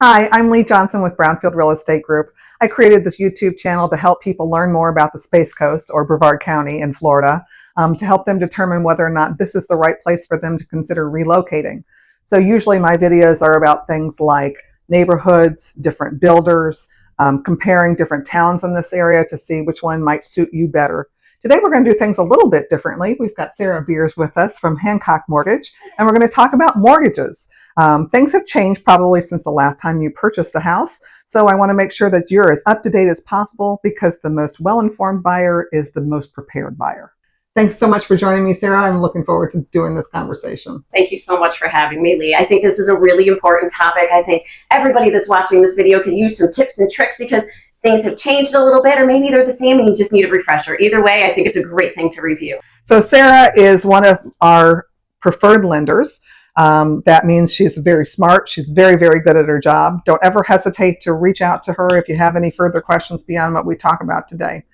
Hi, I'm Lee Johnson with Brownfield Real Estate Group. I created this YouTube channel to help people learn more about the Space Coast or Brevard County in Florida, to help them determine whether or not this is the right place for them to consider relocating. So usually my videos are about things like neighborhoods, different builders, comparing different towns in this area to see which one might suit you better. Today we're going to do things a little bit differently. We've got Sarah Beers with us from Hancock Mortgage, and we're going to talk about mortgages. Things have changed probably since the last time you purchased a house, so I want to make sure that you're as up to date as possible because the most well-informed buyer is the most prepared buyer. Thanks so much for joining me, Sarah. I'm looking forward to doing this conversation. Thank you so much for having me, Lee. I think this is a really important topic. I think everybody that's watching this video could use some tips and tricks because things have changed a little bit, or maybe they're the same and you just need a refresher. Either way, I think it's a great thing to review. So Sarah is one of our preferred lenders. That means she's very smart. She's very, very good at her job. Don't ever hesitate to reach out to her if you have any further questions beyond what we talk about today.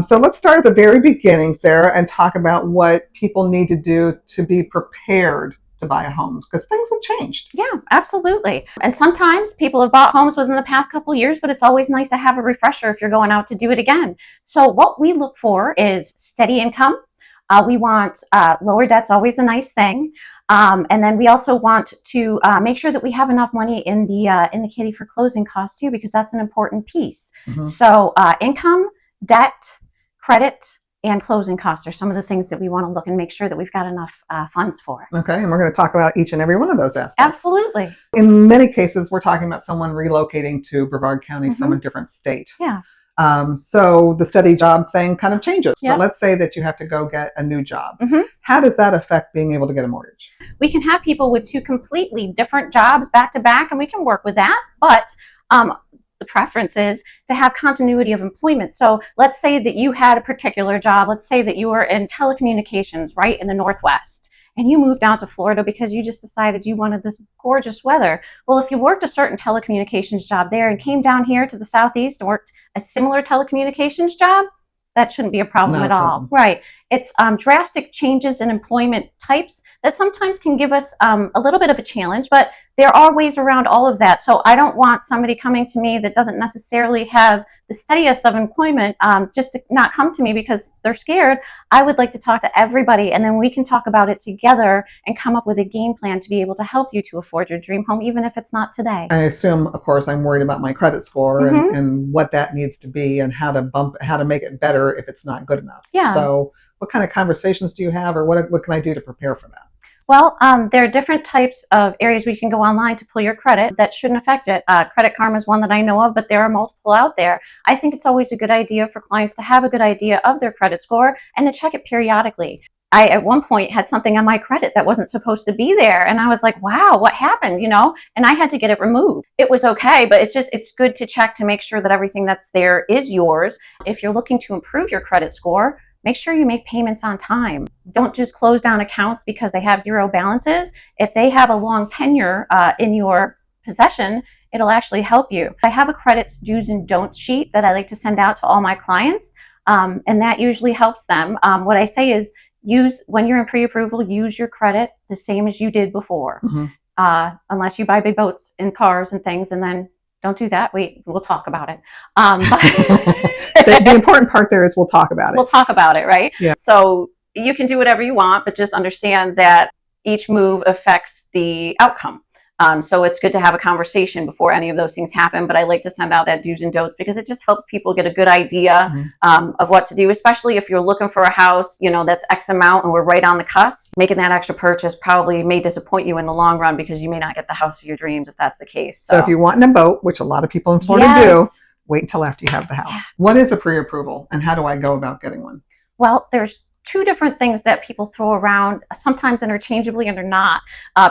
So let's start at the very beginning, Sarah, and talk about what people need to do to be prepared to buy a home, because things have changed. Yeah, absolutely. And sometimes people have bought homes within the past couple of years, but it's always nice to have a refresher if you're going out to do it again. So what we look for is steady income. We want lower debt's always a nice thing. And then we also want to make sure that we have enough money in the kitty for closing costs too, because that's an important piece. Mm-hmm. So income, debt, credit, and closing costs are some of the things that we want to look and make sure that we've got enough funds for. Okay, and we're going to talk about each and every one of those aspects. Absolutely. In many cases, we're talking about someone relocating to Brevard County from a different state. Yeah. So the steady job thing kind of changes. Yep. But let's say that you have to go get a new job. How does that affect being able to get a mortgage? We can have people with two completely different jobs back to back, and we can work with that. But the preference is to have continuity of employment. So let's say that you had a particular job. Let's say that you were in telecommunications right in the Northwest, and you moved out to Florida because you just decided you wanted this gorgeous weather. Well, if you worked a certain telecommunications job there and came down here to the Southeast and worked a similar telecommunications job, that shouldn't be a problem at all. Right. It's drastic changes in employment types that sometimes can give us a little bit of a challenge, but there are ways around all of that. So I don't want somebody coming to me that doesn't necessarily have the steadiest of employment just to not come to me because they're scared. I would like to talk to everybody, and then we can talk about it together and come up with a game plan to be able to help you to afford your dream home, even if it's not today. I assume, of course, I'm worried about my credit score and what that needs to be and how to make it better if it's not good enough. Yeah. So what kind of conversations do you have, or what can I do to prepare for that? Well, there are different types of areas where you can go online to pull your credit that shouldn't affect it. Credit Karma is one that I know of, but there are multiple out there. I think it's always a good idea for clients to have a good idea of their credit score and to check it periodically. I, at one point, had something on my credit that wasn't supposed to be there. And I was like, wow, what happened, And I had to get it removed. It was okay, but it's good to check to make sure that everything that's there is yours. If you're looking to improve your credit score, make sure you make payments on time. Don't just close down accounts because they have zero balances. If they have a long tenure in your possession, it'll actually help you. I have a credit do's and don'ts sheet that I like to send out to all my clients, and that usually helps them. What I say is, when you're in pre-approval, use your credit the same as you did before, unless you buy big boats and cars and things, and then don't do that. We'll talk about it. The important part there is we'll talk about it. We'll talk about it, right? Yeah. So you can do whatever you want, but just understand that each move affects the outcome. So it's good to have a conversation before any of those things happen, but I like to send out that do's and don'ts because it just helps people get a good idea of what to do, especially if you're looking for a house, that's X amount and we're right on the cusp. Making that extra purchase probably may disappoint you in the long run because you may not get the house of your dreams if that's the case. So if you're wanting a boat, which a lot of people in Florida do, wait until after you have the house. What is a pre-approval and how do I go about getting one? Well, there's two different things that people throw around, sometimes interchangeably and they're not.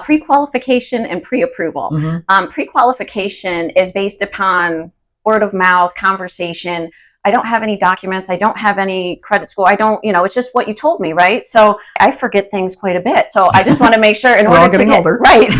Pre-qualification and pre-approval. Pre-qualification is based upon word of mouth, conversation. I don't have any documents. I don't have any credit score. I don't, it's just what you told me, right? So I forget things quite a bit. So I just want to make sure We're all getting older. Right.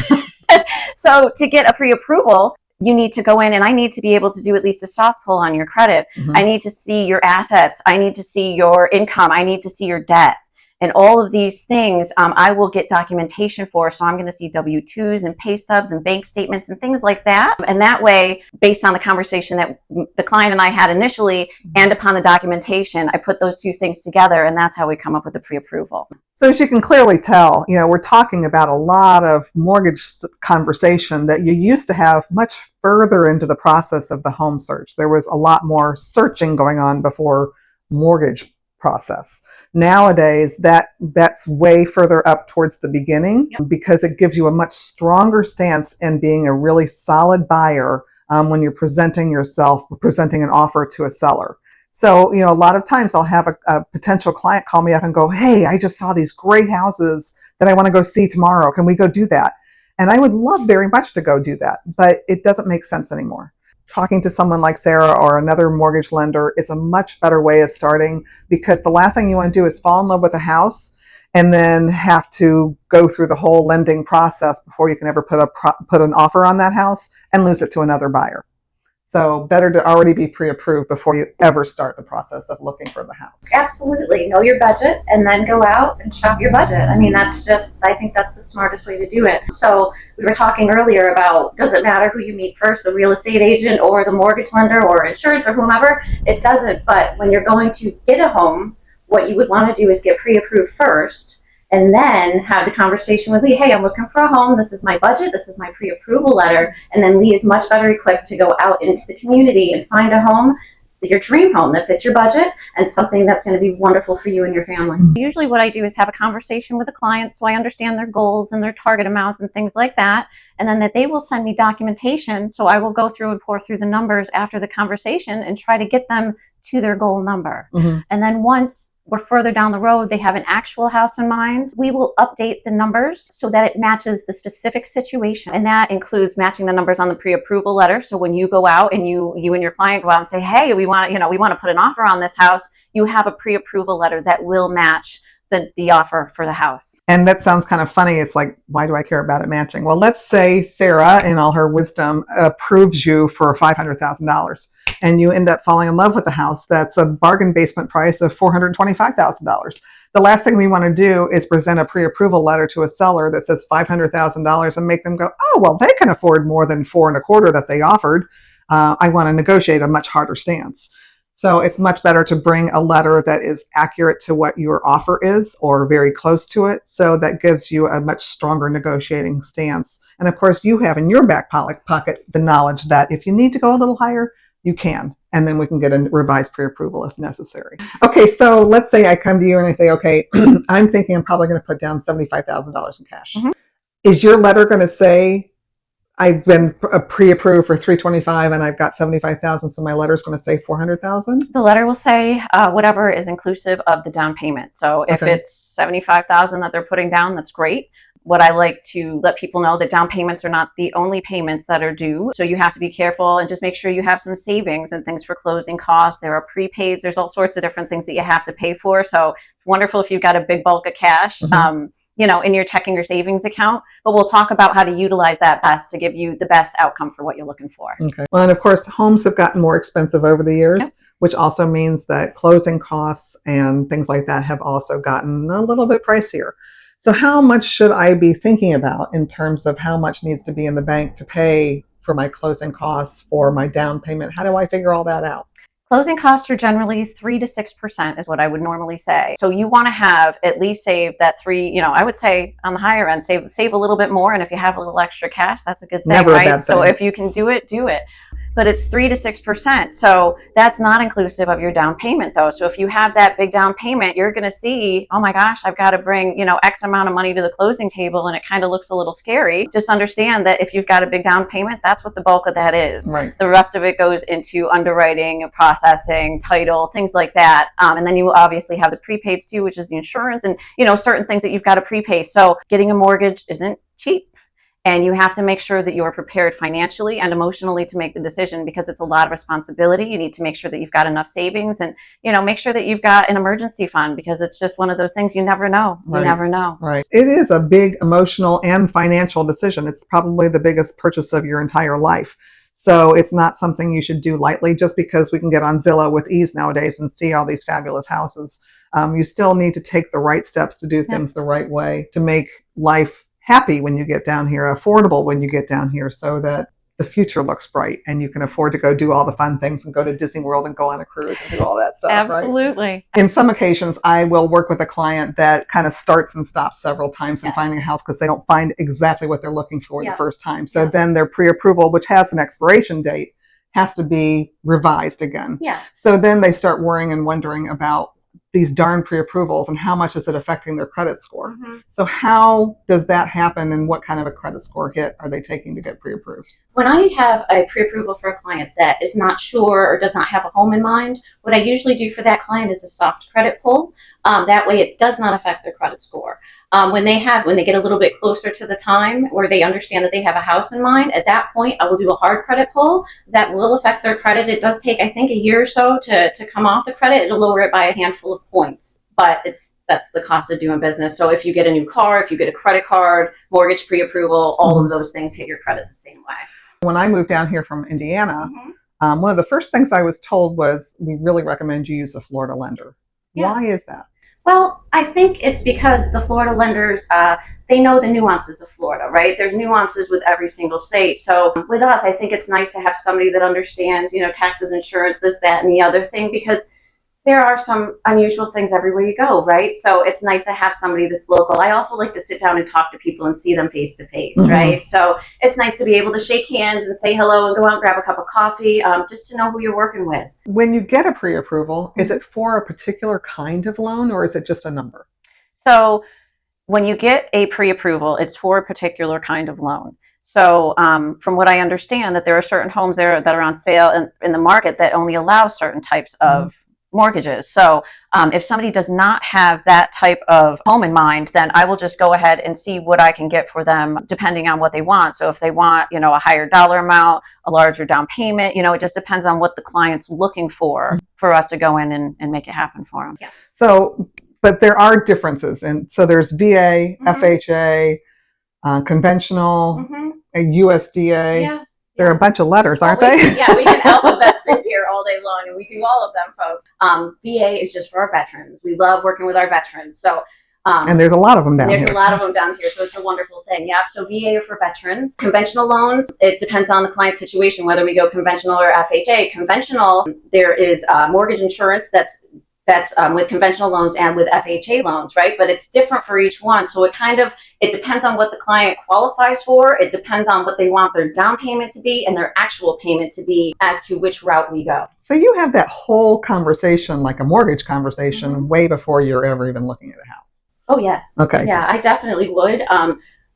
So to get a pre-approval, you need to go in and I need to be able to do at least a soft pull on your credit. I need to see your assets. I need to see your income. I need to see your debt. and all of these things I will get documentation for. So I'm going to see W-2s and pay stubs and bank statements and things like that. And that way, based on the conversation that the client and I had initially and upon the documentation, I put those two things together, and that's how we come up with the pre-approval. So as you can clearly tell, we're talking about a lot of mortgage conversation that you used to have much further into the process of the home search. There was a lot more searching going on before mortgage process. Nowadays, that's way further up towards the beginning, because it gives you a much stronger stance in being a really solid buyer when you're presenting an offer to a seller. So, a lot of times I'll have a potential client call me up and go, hey, I just saw these great houses that I want to go see tomorrow. Can we go do that? And I would love very much to go do that, but it doesn't make sense anymore. Talking to someone like Sarah or another mortgage lender is a much better way of starting, because the last thing you want to do is fall in love with a house and then have to go through the whole lending process before you can ever put an offer on that house and lose it to another buyer. So better to already be pre-approved before you ever start the process of looking for the house. Absolutely. Know your budget and then go out and shop your budget. I mean, I think that's the smartest way to do it. So we were talking earlier about, does it matter who you meet first, the real estate agent or the mortgage lender or insurance or whomever? It doesn't. But when you're going to get a home, what you would want to do is get pre-approved first, and then have the conversation with Lee. Hey, I'm looking for a home. This is my budget. This is my pre-approval letter. And then Lee is much better equipped to go out into the community and find a home, your dream home that fits your budget and something that's going to be wonderful for you and your family. Usually what I do is have a conversation with the client so I understand their goals and their target amounts and things like that. And then that they will send me documentation. So I will go through and pour through the numbers after the conversation and try to get them to their goal number. Mm-hmm. And then once we're further down the road, they have an actual house in mind, we will update the numbers so that it matches the specific situation. And that includes matching the numbers on the pre-approval letter. So when you go out and you and your client go out and say, hey, we want to put an offer on this house, you have a pre-approval letter that will match the offer for the house. And that sounds kind of funny. It's like, why do I care about it matching? Well, let's say Sarah, in all her wisdom, approves you for $500,000. And you end up falling in love with the house that's a bargain basement price of $425,000. The last thing we want to do is present a pre-approval letter to a seller that says $500,000 and make them go, oh, well, they can afford more than $425,000 that they offered. I want to negotiate a much harder stance. So it's much better to bring a letter that is accurate to what your offer is or very close to it. So that gives you a much stronger negotiating stance. And of course, you have in your back pocket the knowledge that if you need to go a little higher, you can. And then we can get a revised pre-approval if necessary. Okay, so let's say I come to you and I say, okay, I'm thinking I'm probably going to put down $75,000 in cash. Mm-hmm. Is your letter going to say, I've been pre-approved for $325,000 and I've got $75,000, so my letter's going to say $400,000? The letter will say whatever is inclusive of the down payment. So if it's $75,000 that they're putting down, that's great. What I like to let people know that down payments are not the only payments that are due. So you have to be careful and just make sure you have some savings and things for closing costs. There are prepaids. There's all sorts of different things that you have to pay for. So it's wonderful if you've got a big bulk of cash. Mm-hmm. In your checking or savings account, but we'll talk about how to utilize that best to give you the best outcome for what you're looking for. Okay. Well, and of course, homes have gotten more expensive over the years, which also means that closing costs and things like that have also gotten a little bit pricier. So how much should I be thinking about in terms of how much needs to be in the bank to pay for my closing costs, for my down payment? How do I figure all that out? Closing costs are generally 3 to 6% is what I would normally say. So you want to have at least saved that I would say on the higher end, save a little bit more. And if you have a little extra cash, that's a good thing, Never right? A bad thing. So if you can do it, do it. But it's 3 to 6%. So that's not inclusive of your down payment though. So if you have that big down payment, you're going to see, oh my gosh, I've got to bring, X amount of money to the closing table and it kind of looks a little scary. Just understand that if you've got a big down payment, that's what the bulk of that is. Right. The rest of it goes into underwriting, processing, title, things like that. And then you obviously have the prepaids too, which is the insurance and, certain things that you've got to prepay. So getting a mortgage isn't cheap. And you have to make sure that you are prepared financially and emotionally to make the decision because it's a lot of responsibility. You need to make sure that you've got enough savings and, make sure that you've got an emergency fund because it's just one of those things you never know. You never know. Right. It is a big emotional and financial decision. It's probably the biggest purchase of your entire life. So it's not something you should do lightly just because we can get on Zillow with ease nowadays and see all these fabulous houses. You still need to take the right steps to do things the right way to make life happy when you get down here, affordable when you get down here, so that the future looks bright and you can afford to go do all the fun things and go to Disney World and go on a cruise and do all that stuff. Absolutely. Right? In some occasions, I will work with a client that kind of starts and stops several times in finding a house because they don't find exactly what they're looking for the first time. So then their pre-approval, which has an expiration date, has to be revised again. So then they start worrying and wondering about these darn pre-approvals and how much is it affecting their credit score. So how does that happen, and what kind of a credit score hit are they taking to get pre-approved? When I have a pre-approval for a client that is not sure or does not have a home in mind, what I usually do for that client is a soft credit pull. That way it does not affect their credit score. When they get a little bit closer to the time where they understand that they have a house in mind, at that point I will do a hard credit pull that will affect their credit. It does take, I think, a year or so to come off the credit. It'll lower it by a handful of points, but that's the cost of doing business. So if you get a new car, if you get a credit card, mortgage pre-approval, all of those things hit your credit the same way. When I moved down here from Indiana, one of the first things I was told was, we really recommend you use a Florida lender. Why is that? Well, I think it's because the Florida lenders, they know the nuances of Florida, right? There's nuances with every single state. So with us, I think it's nice to have somebody that understands, taxes, insurance, this, that, and the other thing, because there are some unusual things everywhere you go, right? So it's nice to have somebody that's local. I also like to sit down and talk to people and see them face to face, right? So it's nice to be able to shake hands and say hello and go out and grab a cup of coffee, just to know who you're working with. When you get a pre-approval, is it for a particular kind of loan, or is it just a number? So when you get a pre-approval, it's for a particular kind of loan. So from what I understand, that there are certain homes there that are on sale in the market that only allow certain types of mortgages. So if somebody does not have that type of home in mind, then I will just go ahead and see what I can get for them depending on what they want. So if they want, a higher dollar amount, a larger down payment, it just depends on what the client's looking for us to go in and make it happen for them. So, but there are differences. And so there's VA, FHA, conventional, USDA. There are a bunch of letters, aren't they? We can alphabet soup here all day long, and we do all of them, folks. VA is just for our veterans. We love working with our veterans. So, and there's a lot of them down here. There's a lot of them down here, so it's a wonderful thing. So VA are for veterans. Conventional loans, it depends on the client situation, whether we go conventional or FHA. Conventional, there is mortgage insurance that's with conventional loans and with FHA loans, right? But it's different for each one. So it depends on what the client qualifies for. It depends on what they want their down payment to be and their actual payment to be as to which route we go. So you have that whole conversation, like a mortgage conversation, way before you're ever even looking at a house. Oh, yes. Okay. Yeah, I definitely would.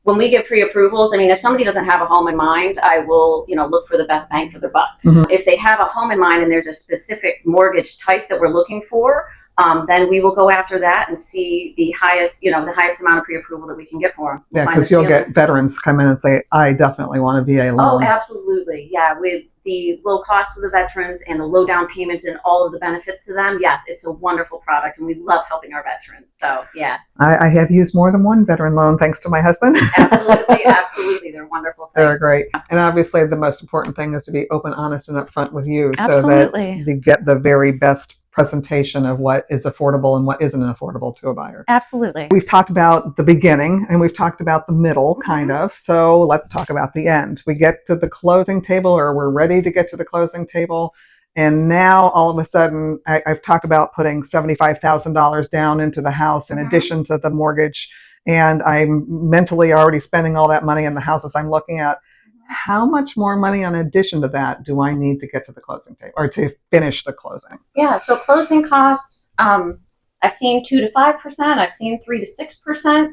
When we give pre-approvals, if somebody doesn't have a home in mind, I will, look for the best bang for their buck. If they have a home in mind and there's a specific mortgage type that we're looking for, then we will go after that and see the highest amount of pre-approval that we can get for them. Yeah, because you'll get veterans come in and say, I definitely want a VA loan. Oh, absolutely. Yeah, with the low cost of the veterans and the low down payments and all of the benefits to them, yes, it's a wonderful product, and we love helping our veterans. So, yeah. I have used more than one veteran loan thanks to my husband. Absolutely. They're wonderful things. They're great. And obviously the most important thing is to be open, honest, and upfront with you so that you get the very best presentation of what is affordable and what isn't affordable to a buyer. Absolutely. We've talked about the beginning and we've talked about the middle, kind of. So let's talk about the end. We get to the closing table, or we're ready to get to the closing table. And now all of a sudden, I've talked about putting $75,000 down into the house in addition to the mortgage. And I'm mentally already spending all that money in the houses I'm looking at. How much more money in addition to that do I need to get to the closing table, or to finish the closing? Yeah, so closing costs, I've seen 2 to 5%, I've seen 3 to 6%.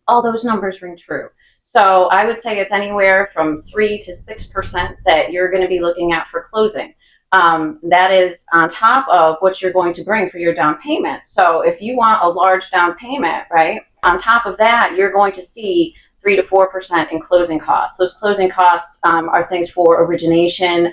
All those numbers ring true. So I would say it's anywhere from 3 to 6% that you're going to be looking at for closing. That is on top of what you're going to bring for your down payment. So if you want a large down payment, right, on top of that, you're going to see 3 to 4% in closing costs. Those closing costs are things for origination.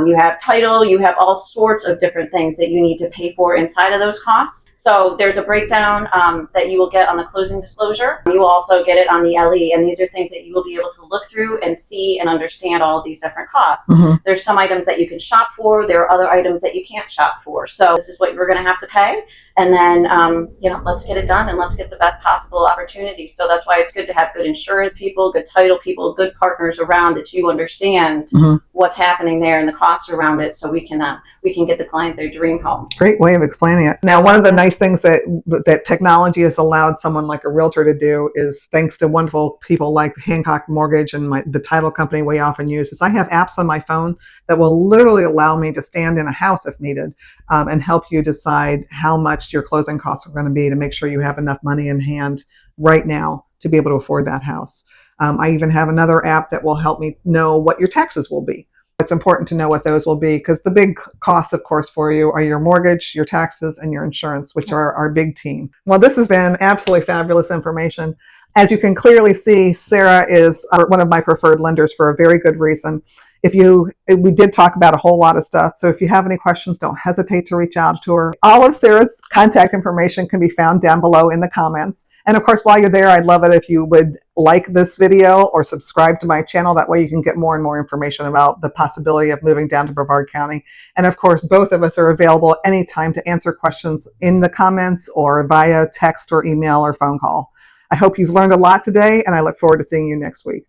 You have title, you have all sorts of different things that you need to pay for inside of those costs. So there's a breakdown that you will get on the closing disclosure. You will also get it on the LE, and these are things that you will be able to look through and see and understand all of these different costs. There's some items that you can shop for. There are other items that you can't shop for. So this is what you're going to have to pay. And then, let's get it done and let's get the best possible opportunity. So that's why it's good to have good insurance people, good title people, good partners around that you understand what's happening there and the costs around it, so we can get the client their dream home. Great way of explaining it. Now, one of the nice things that technology has allowed someone like a realtor to do is, thanks to wonderful people like Hancock Mortgage and the title company we often use, is I have apps on my phone that will literally allow me to stand in a house if needed and help you decide how much your closing costs are going to be to make sure you have enough money in hand right now to be able to afford that house. I even have another app that will help me know what your taxes will be. It's important to know what those will be, because the big costs, of course, for you are your mortgage, your taxes, and your insurance, which are our big team. Well, this has been absolutely fabulous information. As you can clearly see, Sarah is one of my preferred lenders for a very good reason. We did talk about a whole lot of stuff, so if you have any questions, don't hesitate to reach out to her. All of Sarah's contact information can be found down below in the comments. And of course, while you're there, I'd love it if you would like this video or subscribe to my channel. That way you can get more and more information about the possibility of moving down to Brevard County. And of course, both of us are available anytime to answer questions in the comments or via text or email or phone call. I hope you've learned a lot today, and I look forward to seeing you next week.